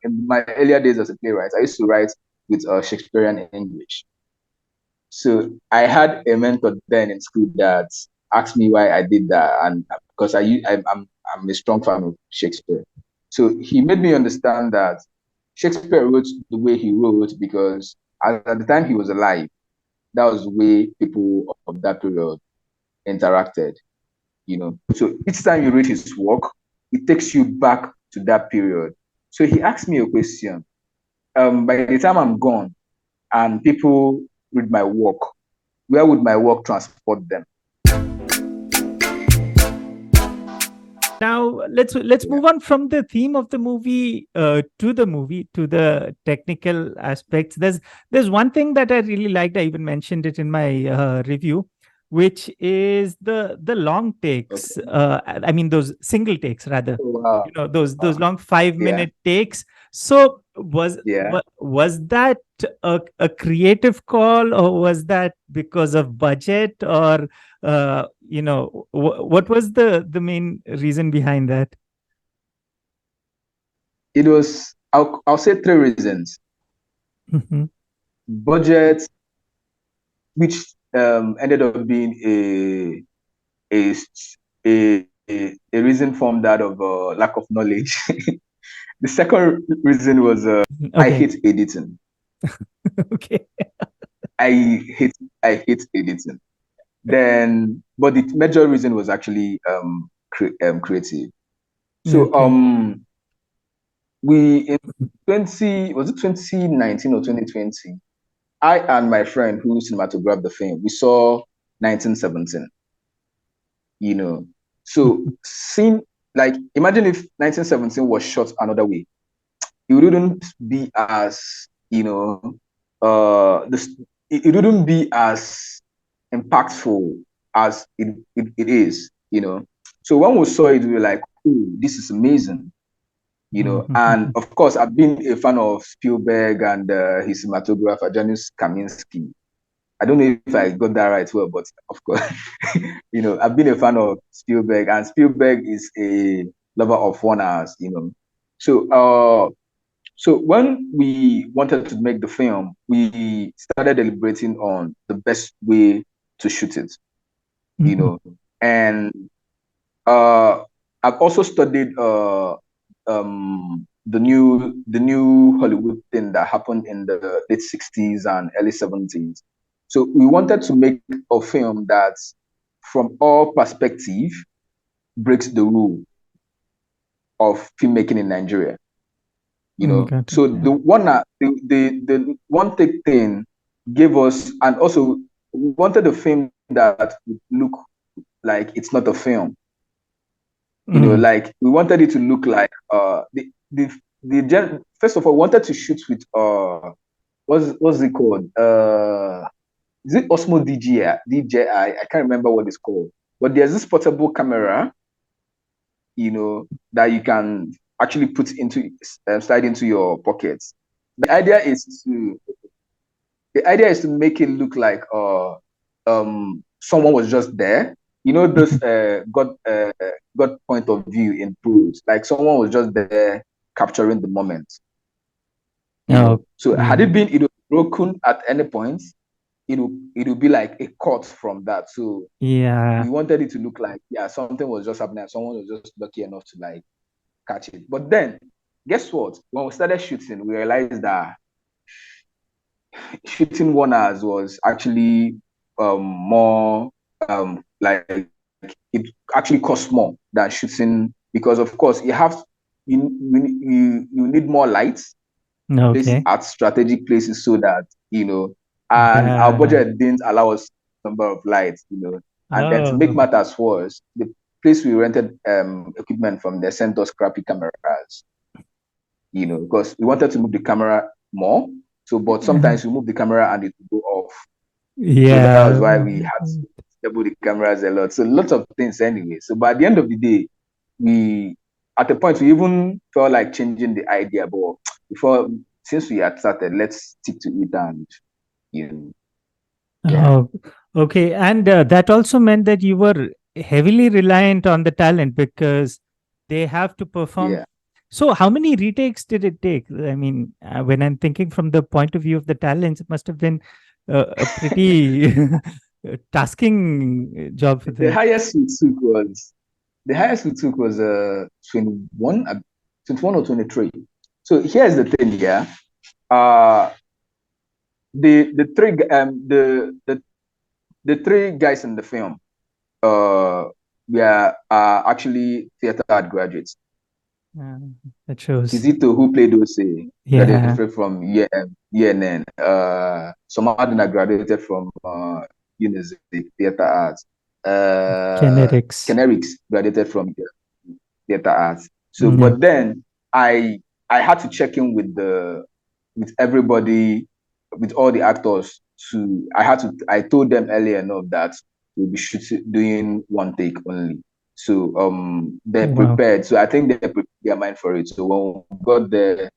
in my earlier days as a playwright, I used to write with Shakespearean English. So I had a mentor then in school that asked me why I did that, and because I'm a strong fan of Shakespeare. So he made me understand that Shakespeare wrote the way he wrote because at the time he was alive, that was the way people of that period interacted. So each time you read his work, it takes you back to that period. So he asked me a question. By the time I'm gone and people read my work, where would my work transport them? Now let's Yeah. move on from the theme of the movie to the technical aspects. There's one thing that I really liked. I even mentioned it in my review, which is the long takes. Okay. I mean those single takes rather. So, Those long five yeah, minute takes. So yeah. was that a creative call, or was that because of budget, or what was the main reason behind that? It was, I'll say three reasons. Mhm. Budget, which ended up being a, a reason from that of lack of knowledge. The second reason was I Okay. hate editing. Okay. I hate I hate editing. Then, but the major reason was actually creative. So Okay. we in 2019 or 2020, I and my friend who cinematographed the film, we saw 1917. You know, so seeing, like, imagine if 1917 was shot another way, it wouldn't be as, this it wouldn't be as impactful as it is. So when we saw it, we were like, oh, this is amazing. And Mhm. of course, I've been a fan of Spielberg and his cinematographer, Janusz Kaminski. I don't know if I got that right well, but of course, I've been a fan of Spielberg, and Spielberg is a lover of 1 hours. So, so when we wanted to make the film, we started deliberating on the best way to shoot it, Mhm. and uh, I've also studied the new Hollywood thing that happened in the late 60s and early 70s. So we wanted to make a film that, from all perspective, breaks the rule of filmmaking in Nigeria. Got it. So Yeah. the one take thing gave us, and also we wanted a film that would look like it's not a film. Mhm. Like we wanted it to look like first of all, we wanted to shoot with what's it called? Is it Osmo DJI? I can't remember what it's called. But there's this portable camera, that you can actually put into slide into your pockets. The idea is to the idea is to make it look like someone was just there. This God point of view in pros, like someone was just there capturing the moment. Oh, So had yeah. it been broken at any point, it'll be like a cut from that. So Yeah. we wanted it to look like, yeah, something was just happening and someone was just lucky enough to like catch it. But then guess what? When we started shooting, we realized that shooting 1 hours was actually more like it actually costs more than shooting, because of course you need more lights, place it Okay. at strategic places so that and our Yeah. budget didn't allow us number of lights, and then to make Oh. matters worse, the place we rented equipment from, they sent us crappy cameras, because we wanted to move the camera more. So, but sometimes we move the camera and it will go off. So that was Yeah. why we had to double the cameras a lot. So lots of things anyway. So, but at the end of the day, we at the point we even felt like changing the idea, but before since we had started, let's stick to it, and you know, yeah, Oh, okay. And that also meant that you were heavily reliant on the talent, because they have to perform yeah, So, how many retakes did it take? I mean, when I'm thinking from the point of view of the talents, it must have been a pretty tasking job for The them. highest we took was the highest we took was 21, 21 or 23. So here's the thing, yeah. Uh the three the three guys in the film we are actually theater art graduates. Uh, that shows. Kizito, who played Ose, Yeah, graduated from UNN. Somadina graduated from Unizik Theater Arts. genetics. Kenerics graduated from theater arts. So, Yeah. but then I had to check in with the with everybody, with all the actors. I told them earlier enough that we'll be shooting doing one take only. So they're Wow. prepared. So I think they prepared their mind for it. So when we got there,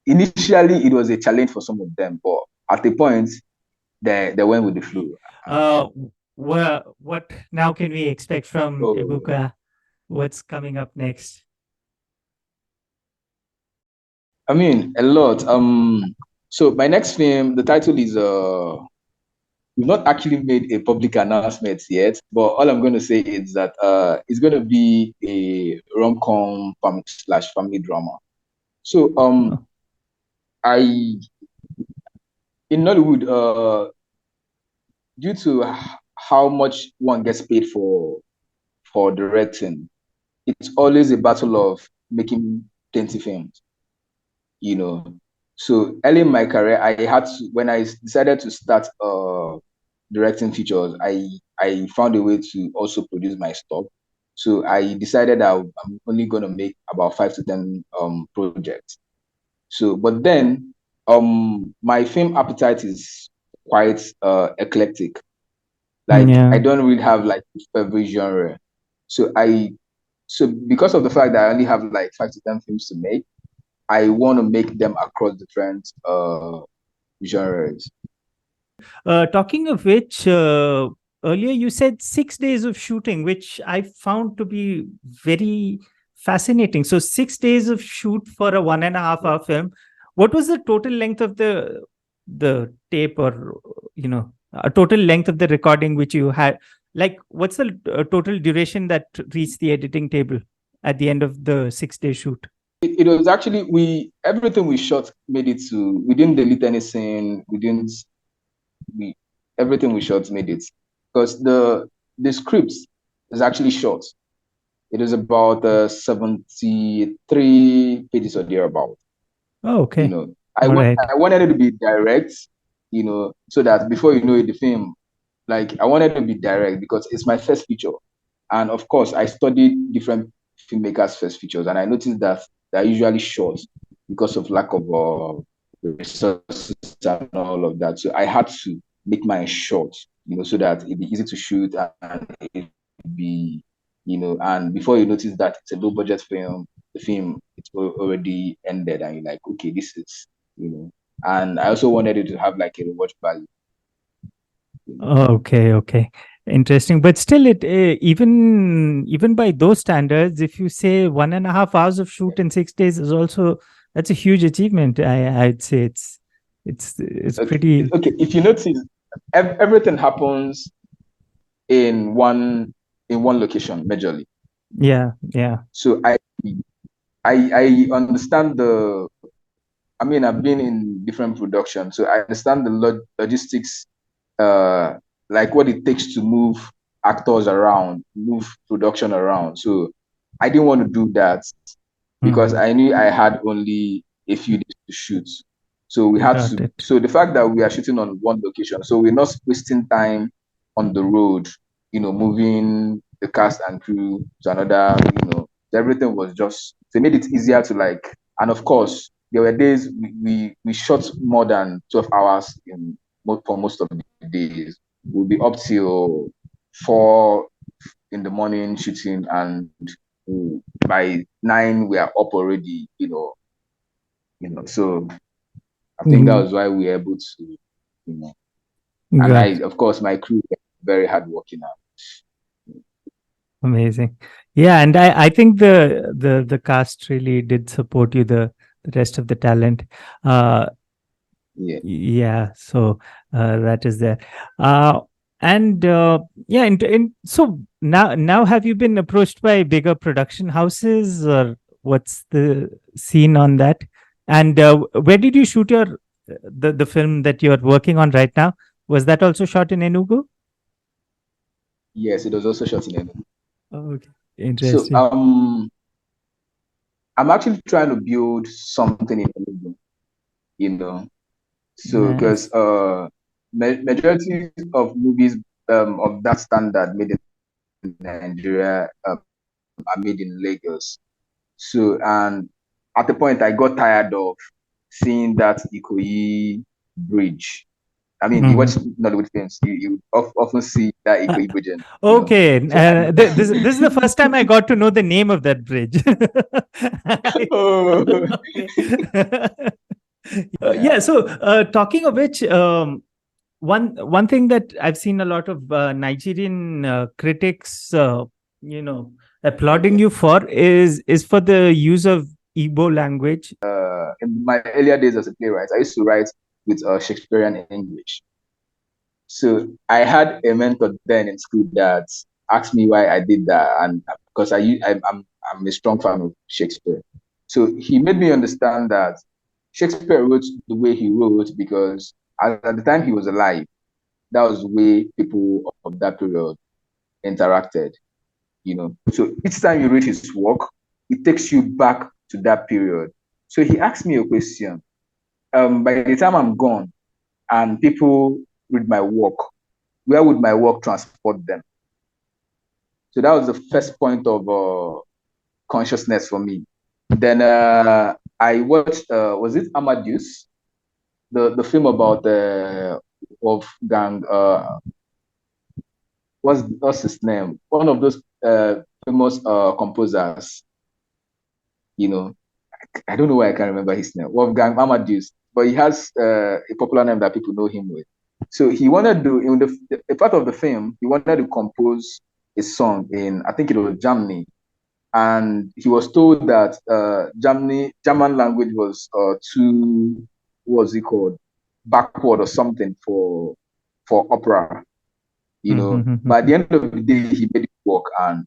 initially it was a challenge for some of them, but at the point they went with the flow. Uh, what now can we expect from Oh, Ebuka? What's coming up next? I mean a lot. So my next film, the title is we've not actually made a public announcement yet, but all I'm going to say is that it's going to be a rom-com slash family drama. So Oh, I in Nollywood, due to how much one gets paid for directing, it's always a battle of making plenty films, you know. So early in my career, I had to when I decided to start directing features, I found a way to also produce my stuff. So I decided I'm only gonna make about 5 to 10 projects. So, but then my film appetite is quite eclectic. Like I yeah. don't really have like every genre. So because of the fact that I only have like 5 to 10 films to make, I want to make them across different genres. Talking of which, earlier you said 6 days of shooting, which I found to be very fascinating. So 6 days of shoot for a 1.5 hour film. What was the total length of the tape, or a total length of the recording which you had? Like, what's the total duration that reached the editing table at the end of the 6 day shoot? It was actually we everything we shot made it to. We didn't delete any scene. We didn't. We Everything we shot made it because the script is actually short. It is about 73 pages or thereabout. Oh, You okay. know, All right. I wanted it to be direct. So that before you know it, the film, like I wanted to be direct because it's my first feature, and of course I studied different filmmakers' first features, and I noticed that they're usually short because of lack of resources and all of that. So I had to make mine short, so that it'd be easy to shoot and it'd be, and before you notice that it's a low budget film, the film it's already ended, and you're like, okay, this is, and I also wanted it to have like a rewatch value. Okay, okay. Interesting. But still, even by those standards, if you say 1.5 hours of shoot in 6 days is also, that's a huge achievement. I'd say it's Okay, pretty. okay. If you notice, everything happens in one location majorly. Yeah, yeah. So I understand the. I mean, I've been in different productions, so I understand the logistics, uh, like what it takes to move actors around, move production around. So I didn't want to do that because Hmm. I knew I had only a few days to shoot. So we had Got to. it. So the fact that we are shooting on one location, so we're not wasting time on the road, moving the cast and crew to another, everything was just, they made it easier to like, and of course, there were days we shot more than 12 hours for most of the days. We'll be up till 4 in the morning shooting, and by 9 we are up already. So I think that Mm, was why we were able to, you know, and got of course, my crew were very hardworking. Amazing. Yeah, and I think the cast really did support you, the rest of the talent. Uh Yeah. yeah, so that is there. Uh and yeah, so now have you been approached by bigger production houses, or what's the scene on that? And where did you shoot your the film that you're working on right now? Was that also shot in Enugu? Yes, it was also shot in Enugu. Okay, So interesting. I'm actually trying to build something in Enugu, you know. So Nice. because majority of movies of that standard made in Nigeria are made in Lagos. So and at the point I got tired of seeing that Ikoyi bridge. I mean, you watch Mhm. Nollywood films, you often see that Uh, Ikoyi bridge, Okay, So I this is the first time I got to know the name of that bridge. oh Okay. yeah Yeah. So, talking of which, one thing that I've seen a lot of Nigerian critics, applauding okay. you for is for the use of Igbo language. In my earlier days as a playwright, I used to write with Shakespearean English. So I had a mentor then in school that asked me why I did that, and because I'm a strong fan of Shakespeare. So he made me understand that Shakespeare wrote the way he wrote because at the time he was alive, that was the way people of that period interacted. So each time you read his work, it takes you back to that period. So he asked me a question. By the time I'm gone and people read my work, where would my work transport them? So that was the first point of consciousness for me. Then I watched, was it Amadeus? The film about Wolfgang, what's his name? One of those famous composers, you know, I don't know why I can't remember his name. Wolfgang Amadeus, but he has a popular name that people know him with. So he wanted to, in a part of the film, he wanted to compose a song in, I think it was Germany, and he was told that German language was too, what was it called, backward or something for opera. But at the end of the day, he made it work, and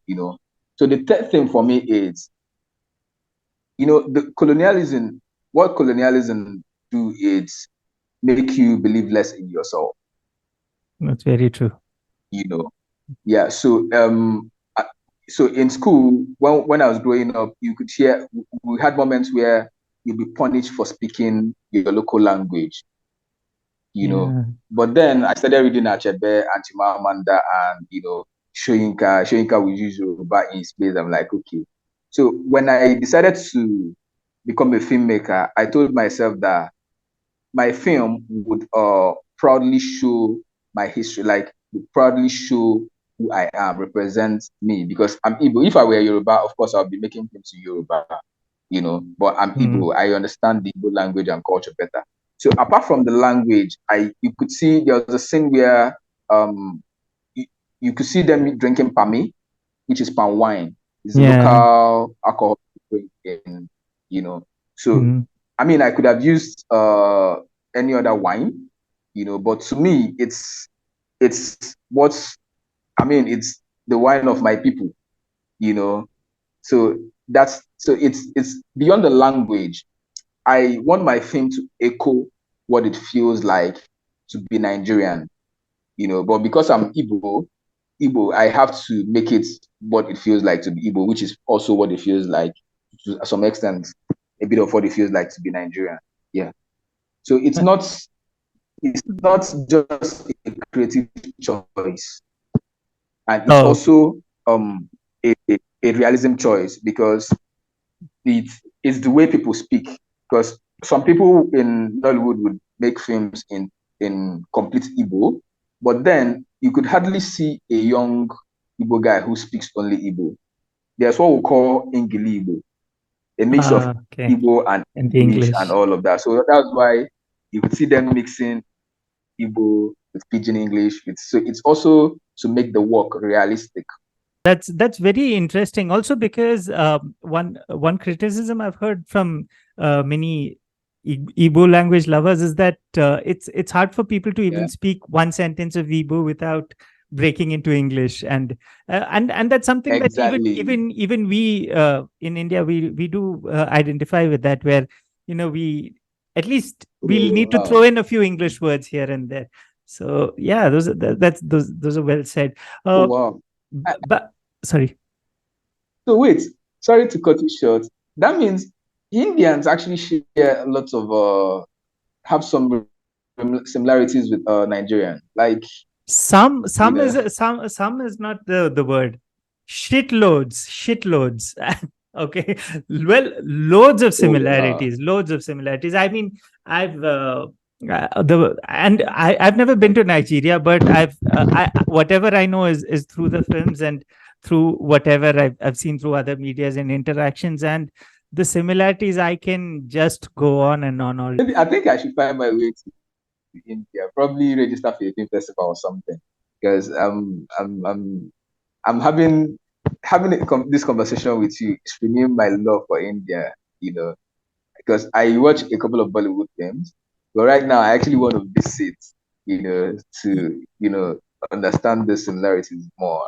So the third thing for me is the colonialism, what colonialism do is make you believe less in yourself, That's very true. you know. Yeah. So in school, when I was growing up, you could hear we had moments where you'd be punished for speaking your local language, you know. Yeah. But then I started reading Achebe, Antimamanda, and Shoyinka. Shoyinka will use Yoruba in his place. I'm like, okay. So when I decided to become a filmmaker, I told myself that my film would proudly show my history, like would proudly show who I am, represent me because I'm Igbo. If I were Yoruba, of course, I'll be making films in Yoruba, but I'm Mm. Igbo. I understand the Igbo language and culture better. So apart from the language, you could see there was a scene where um you, you could see them drinking pami, which is palm wine. It's a Yeah. local alcohol drink in. So Mm. I mean, I could have used any other wine, but to me, it's what's I mean, it's the wine of my people. So it's beyond the language. I want my film to echo what it feels like to be Nigerian. But because I'm Igbo, I have to make it what it feels like to be Igbo, which is also what it feels like to some extent, a bit of what it feels like to be Nigerian. Yeah. So it's not just a creative choice, and it's Oh, also a realism choice because it is the way people speak. Because some people in Nollywood would make films in complete Igbo, but then you could hardly see a young Igbo guy who speaks only Igbo. There's what we call Ingili Igbo, a mix of okay. Igbo and And English and English. all of that. So that's why you could see them mixing Igbo with Pidgin English. So it's also to make the work realistic. That's very interesting. Also, because one criticism I've heard from many Igbo language lovers is that it's hard for people to even Yeah, speak one sentence of Igbo without breaking into English, and that's something that exactly. even we in India we do identify with that, where we at least we'll Oh, need to throw in a few English words here and there. So yeah, those are well said. oh Uh, wow. but sorry. So wait, sorry to cut you short. That means Indians actually share a lot of have some similarities with Nigerian. Like, you know, Some is not the word. Shitloads. Okay, well, oh wow. loads of similarities. I mean, I've the and I've never been to Nigeria, but I whatever I know is through the films and through whatever I've seen through other medias and interactions, and the similarities I can just go on and on all. Maybe I think I should find my way to India. Probably register for a film festival or something. Because I'm having this conversation with you. It's renewing my love for India. You know, because I watch a couple of Bollywood films, but right now I actually want to visit, to understand the similarities more.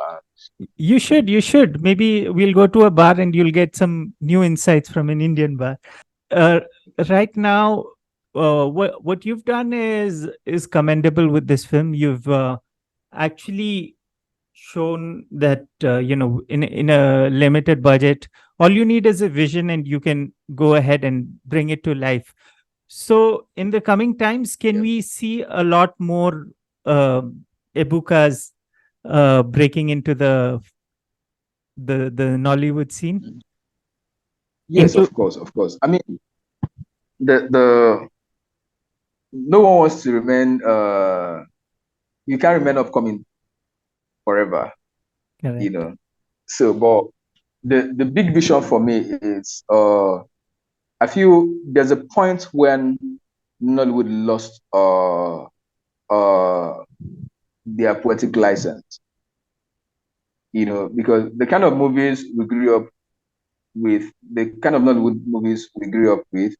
You should. Maybe we'll go to a bar and you'll get some new insights from an Indian bar. Uh, right now, what you've done is commendable with this film. You've actually shown that in a limited budget, all you need is a vision, and you can go ahead and bring it to life. So, in the coming times, can Yeah. we see a lot more uh, Ebukas breaking into the Nollywood scene? Yes, Into of course, of course. I mean, the no one wants to remain. You can't remain upcoming forever. You correct. know. So, but the big vision for me is I feel there's a point when Nollywood lost their poetic license, because the kind of movies we grew up with, the kind of Nollywood movies we grew up with,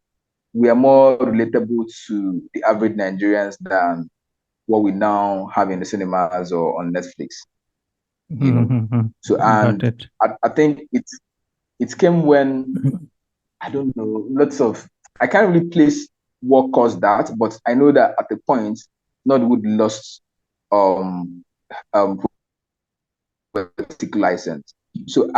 we are more relatable to the average Nigerians than what we now have in the cinemas or on Netflix, you know. So, Got and it. I think it came when, I don't know, I can't really place what caused that, but I know that at the point, Nollywood lost um um particular license. So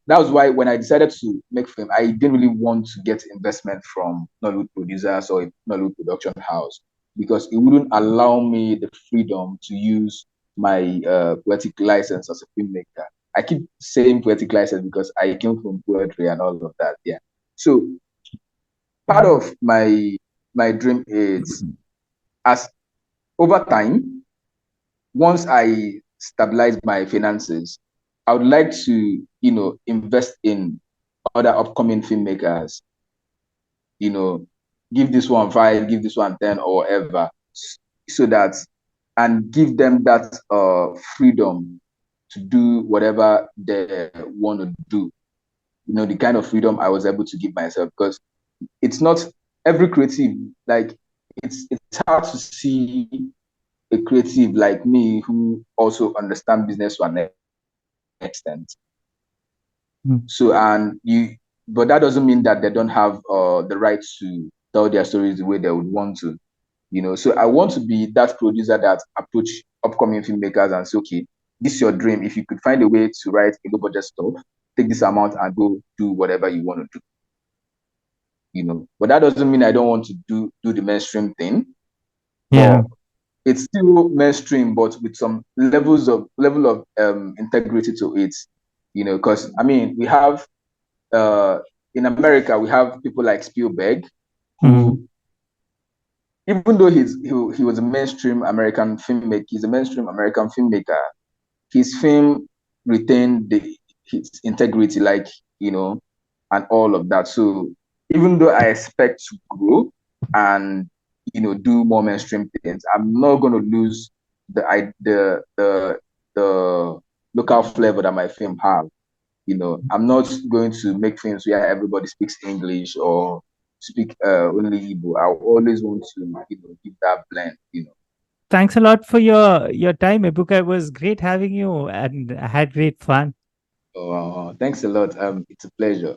that was why when I decided to make film, I didn't really want to get investment from Nollywood producers or a Nollywood production house, because it wouldn't allow me the freedom to use my poetic license as a filmmaker. I keep saying poetic license because I came from poetry and all of that. Yeah. So part of my dream is, as over time, once I stabilize my finances, I would like to, invest in other upcoming filmmakers, you know, give this one five, give this one 10 or whatever, so that, and give them that freedom to do whatever they want to do. The kind of freedom I was able to give myself, because it's not every creative, like, it's hard to see a creative like me who also understand business to an extent. Mm. So, but that doesn't mean that they don't have the right to tell their stories the way they would want to. So I want to be that producer that approach upcoming filmmakers and say, okay, this is your dream. If you could find a way to write a low budget stuff, take this amount and go do whatever you want to do. But that doesn't mean I don't want to do the mainstream thing. Yeah. But it's still mainstream, but with some level of integrity to it. Because I mean, we have uh, in America, we have people like Spielberg, Mhm. who, even though he was a mainstream American filmmaker, he's a mainstream American filmmaker. His film retained his integrity, like, you know, and all of that. So even though I expect to grow and, do more mainstream things, I'm not going to lose the local flavor that my film have. I'm not going to make films where everybody speaks English or speak only Igbo. I always want to, give that blend. Thanks a lot for your time, Ebuka. It was great having you, and I had great fun. Thanks a lot. It's a pleasure.